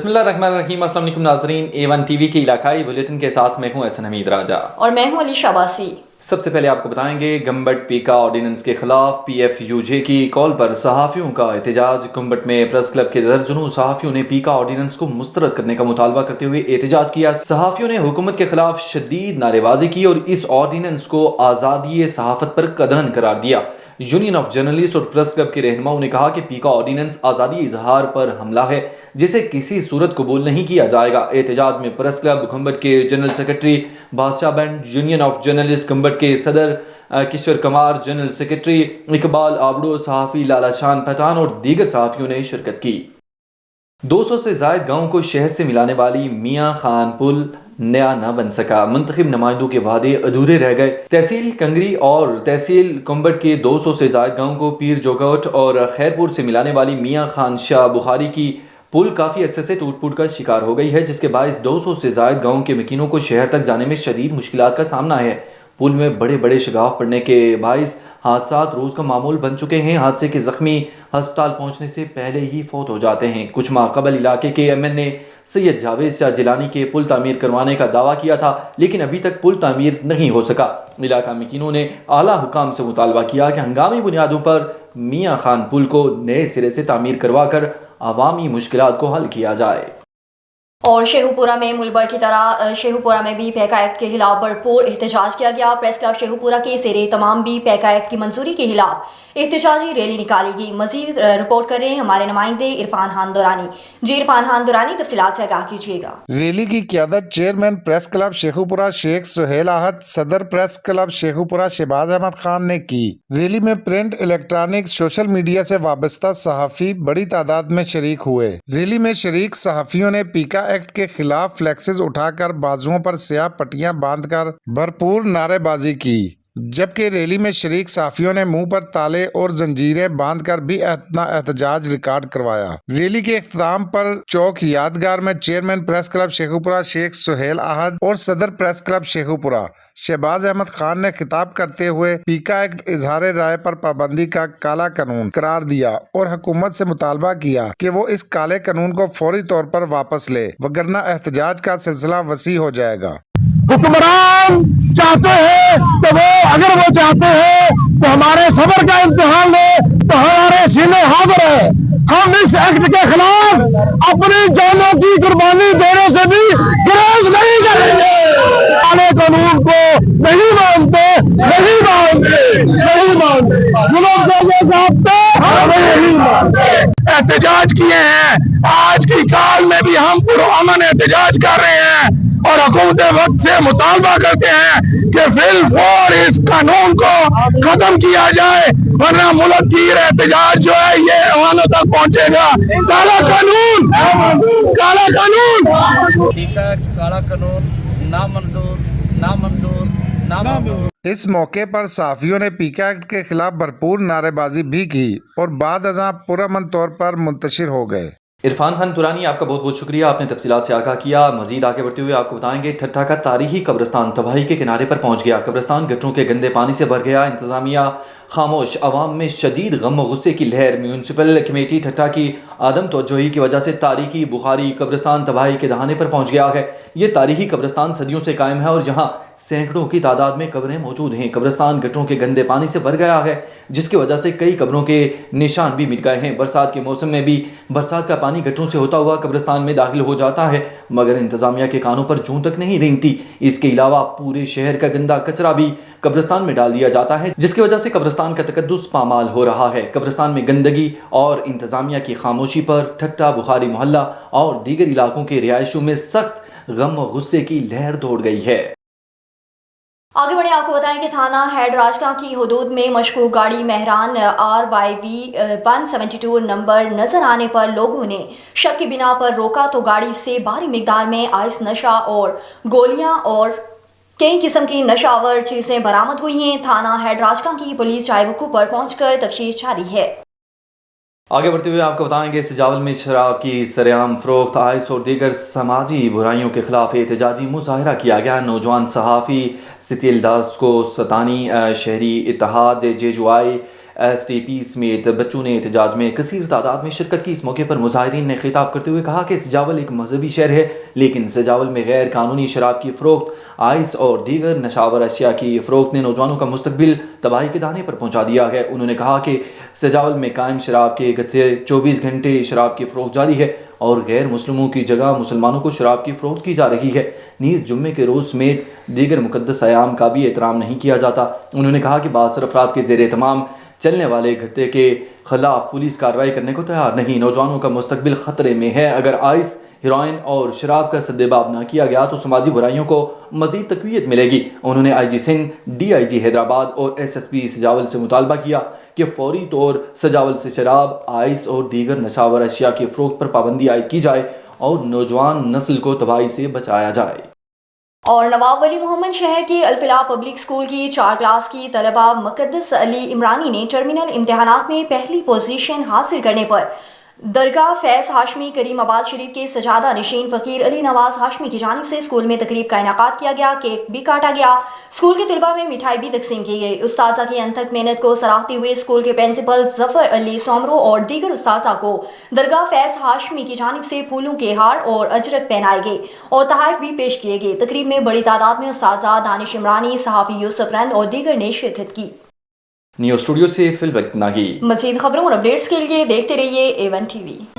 बिस्मिल्लाहिर्रहमानिर्रहीम। अस्सलाम वालेकुम नाज़रीन, A1 टीवी के इलाकाई बुलेटिन के साथ मैं हूं एहसन हमीद राजा और मैं हूं अली शाबासी। सबसे पहले आपको बताएंगे गंबट पीका ऑर्डिनेंस के खिलाफ PFUJ की कॉल पर सहाफ़ियों का एहतजाज। गंबट में प्रेस क्लब के दर्जनों सहाफ़ियों ने पीका ऑर्डिनेंस को मुस्तरद करने का मुतालबा करते हुए एहतजाज किया। सहाफ़ियों ने हुकूमत के खिलाफ शदीद नारेबाजी की और इस ऑर्डिनेंस को आज़ादी सहाफ़त पर कदन करार दिया। यूनियन ऑफ जर्नलिस्ट और प्रेस क्लब के रहनुमाओं ने कहा कि पीका ऑर्डिनेंस आज़ादी इजहार पर हमला है जिसे किसी सूरत कबूल नहीं किया जाएगा। एहतजाज में प्रेस क्लब गंबट के जनरल सेक्रेटरी बादशाह band, union of journalist Gambat के सदर किशोर कुमार, जनरल सेक्रेटरी इकबाल आबड़ो, सहाफ़ी लाला शान पठान और दीगर सहाफ़ियों ने शिरकत की। 200 से ज़ायद गाँव को शहर से मिलाने वाली मियाँ खान पुल नया न बन सका। मुंतखब नुमाइंदों के वादे अधूरे रह गए। तहसील कंगरी और तहसील कुंबट के 200 से ज़ायद गाँव को पीर जोगोट और खैरपुर से मिलाने वाली मियाँ खान शाह बुखारी की पुल काफ़ी अरसे से टूट फूट का शिकार हो गई है, जिसके बायस 200 से ज़ायद गाँव के मकीनों को शहर तक जाने में शदीद मुश्किलात का सामना है। पुल में बड़े बड़े शगाफ पड़ने के बायस हादसात रोज़ का मामूल बन चुके हैं। हादसे के ज़ख्मी अस्पताल पहुंचने से पहले ही फौत हो जाते हैं। कुछ माह कबल इलाके के MN सैयद जावेद शाह जिलानी के पुल तामीर करवाने का दावा किया था, लेकिन अभी तक पुल तामीर नहीं हो सका। इलाका मकीनों ने आला हुकाम से मुतालबा किया कि हंगामी बुनियादों पर मियाँ खान पुल को नए सिरे से तामीर करवा कर अवामी मुश्किलात को हल किया जाए। और शेखुपुरा में मुलबर की तरह शेखुपुरा में भी पैका एक्ट के खिलाफ भरपूर एहतजाज किया गया। प्रेस क्लब शेखुपुरा के ज़ेरे तमाम भी पैका एक्ट की मंजूरी के खिलाफ एहतजाजी रैली निकाली गई। मजीद रिपोर्ट कर रहे हैं हमारे नुमाइंदे इरफान खान दुरानी। जी इरफान खान दुरानी, तफसीलात से आगाह कीजिएगा। रैली की क़यादत chairman press club Sheikhupura Sheikh Suhail Ahad, सदर प्रेस क्लब शेखुपुरा शहबाज अहमद खान ने की। रैली में प्रिंट, इलेक्ट्रॉनिक, सोशल मीडिया से वाबस्ता सहाफ़ी बड़ी तादाद में शरीक हुए। रैली में शरीक सहाफ़ियों ने पीका एक्ट के खिलाफ फ्लेक्सेस उठाकर बाजुओं पर स्याह पट्टियां बांधकर भरपूर नारेबाजी की, जबकि रैली में शरीक सहाफ़ियों ने मुंह पर ताले और जंजीरें बांधकर भी अपना एहतजाज रिकॉर्ड करवाया। रैली के इख्तिताम पर चौक यादगार में chairman press club Sheikhupura Sheikh Suhail Ahad और सदर प्रेस क्लब शेखुपुरा शहबाज अहमद खान ने खिताब करते हुए पीका एक्ट इजहार राय पर पाबंदी का काला कानून करार दिया और हुकूमत से मुतालबा किया कि वो इस काले कानून को फौरी तौर पर वापस ले, वगरना एहतजाज का सिलसिला वसी हो जाएगा। हुक्मरान चाहते हैं तो अगर वो चाहते हैं तो हमारे सबर का इम्तिहान ले, तो हमारे सीने हाजिर है। हम इस एक्ट के खिलाफ अपनी जानों की कुर्बानी देने से भी गुरेज नहीं करेंगे। काले कानून को नहीं मानते, नहीं मानते, नहीं मानते। जुल्म जैसे साहब नहीं मानते। एहतजाज किए हैं, आज की काल में भी हम पुरअमन एहतजाज कर रहे हैं और हुकूमत वक्त से मुतालबा करते हैं कि फिलफौर इस कानून को खत्म किया जाए, वरना मुल्क की एहतजाज जो है ये अवानों तक पहुंचेगा। काला कानून, काला कानून, काला कानून नामंजूर, नामंजूर, नामंजूर। इस मौके पर सहाफ़ियों ने पीका एक्ट के खिलाफ भरपूर नारेबाजी भी की और बाद अज़ां पुरअमन तौर पर मुंतशिर हो गए। इरफान खान दुरानी, आपका बहुत बहुत शुक्रिया, आपने तफसीलात से आगाह किया। मजीद आगे बढ़ते हुए आपको बताएंगे ठट्ठा का तारीखी कब्रिस्तान तबाही के किनारे पर पहुंच गया। कब्रिस्तान गटरों के गंदे पानी से भर गया। इंतजामिया खामोश, अवाम में शदीद गम और गुस्से की लहर। म्यूनसिपल कमेटी ठट्ठा की आदम तवज्जोही की वजह से तारीखी बुखारी कब्रिस्तान तबाही के दहाने पर पहुंच गया है। ये तारीखी कब्रिस्तान सदियों से कायम है और यहाँ सैकड़ों की तादाद में कब्रें मौजूद हैं। कब्रिस्तान गटरों के गंदे पानी से भर गया है, जिसकी वजह से कई कब्रों के निशान भी मिट गए हैं। बरसात के मौसम में भी बरसात का पानी गटरों से होता हुआ कब्रिस्तान में दाखिल हो जाता है, मगर इंतजामिया के कानों पर जूं तक नहीं रेंगती। इसके अलावा पूरे शहर का गंदा कचरा भी कब्रिस्तान में डाल दिया जाता है, जिसकी वजह से कब्रिस्तान का तकद्दुस पामाल हो रहा है। कब्रिस्तान में गंदगी और इंतजामिया की खामोशी पर ठट्ठा, बुखारी मोहल्ला और दीगर इलाकों के रिहायशों में सख्त गम और गुस्से की लहर दौड़ गई है। आगे बढ़े, आपको बताएं कि थाना हेड राजका की हदूद में मशकूक गाड़ी महरान RYV 172 नंबर नजर आने पर लोगों ने शक की बिना पर रोका तो गाड़ी से भारी मिकदार में आइस नशा और गोलियां और कई किस्म की नशावर चीजें बरामद हुई हैं। थाना हेड राजका की पुलिस चाय वकू पर पहुंचकर तफ्तीश जारी है। आगे बढ़ते हुए आपको बताएंगे सजावल में शराब की सरेआम फरोख्त, आइस और दीगर समाजी बुराइयों के खिलाफ एहतजाजी मुजाहरा किया गया। नौजवान सहाफ़ी सितिल दास को सतानी शहरी इत्तेहाद JUI ایس ٹی پی سمیت بچوں نے احتجاج میں کثیر تعداد میں شرکت کی۔ اس موقع پر مظاہرین نے خطاب کرتے ہوئے کہا کہ سجاول ایک مذہبی شہر ہے، لیکن سجاول میں غیر قانونی شراب کی فروخت، آئس اور دیگر نشاور اشیاء کی فروخت نے نوجوانوں کا مستقبل تباہی کے دانے پر پہنچا دیا ہے۔ انہوں نے کہا کہ سجاول میں قائم شراب کے گتھے 24 گھنٹے شراب کی فروخت جاری ہے اور غیر مسلموں کی جگہ مسلمانوں کو شراب کی فروخت کی جا رہی ہے۔ نیز جمعے کے روز سمیت دیگر مقدس ایام کا بھی احترام نہیں کیا جاتا۔ انہوں نے کہا کہ باثر افراد کے زیر اہتمام چلنے والے گھتے کے خلاف پولیس کارروائی کرنے کو تیار نہیں۔ نوجوانوں کا مستقبل خطرے میں ہے۔ اگر آئس، ہیروئن اور شراب کا سدباب نہ کیا گیا تو سماجی برائیوں کو مزید تقویت ملے گی۔ انہوں نے آئی جی سندھ، ڈی آئی جی حیدرآباد اور ایس ایس پی سجاول سے مطالبہ کیا کہ فوری طور سجاول سے شراب، آئس اور دیگر نشاور اشیاء کی فروخت پر پابندی عائد کی جائے اور نوجوان نسل کو تباہی سے بچایا جائے۔ اور نواب ولی محمد شہر کی الفلاح پبلک اسکول کی 4 کلاس کی طلبہ مقدس علی عمرانی نے ٹرمینل امتحانات میں پہلی پوزیشن حاصل کرنے پر درگاہ فیض ہاشمی کریم آباد شریف کے سجادہ نشین فقیر علی نواز ہاشمی کی جانب سے اسکول میں تقریب کا انعقاد کیا گیا، کیک بھی کاٹا گیا، اسکول کے طلباء میں مٹھائی بھی تقسیم کی گئی۔ اساتذہ کی انتھک محنت کو سراہتے ہوئے اسکول کے پرنسپل ظفر علی سومرو اور دیگر اساتذہ کو درگاہ فیض ہاشمی کی جانب سے پھولوں کے ہار اور اجرک پہنائے گئے اور تحائف بھی پیش کیے گئے۔ تقریب میں بڑی تعداد میں اساتذہ، دانش عمرانی، صحافی یوسف رند اور دیگر نے شرکت کی۔ نیوز اسٹوڈیو سے فی الوقت ناگی۔ مزید خبروں اور اپڈیٹس کے لیے دیکھتے رہیے A1 TV۔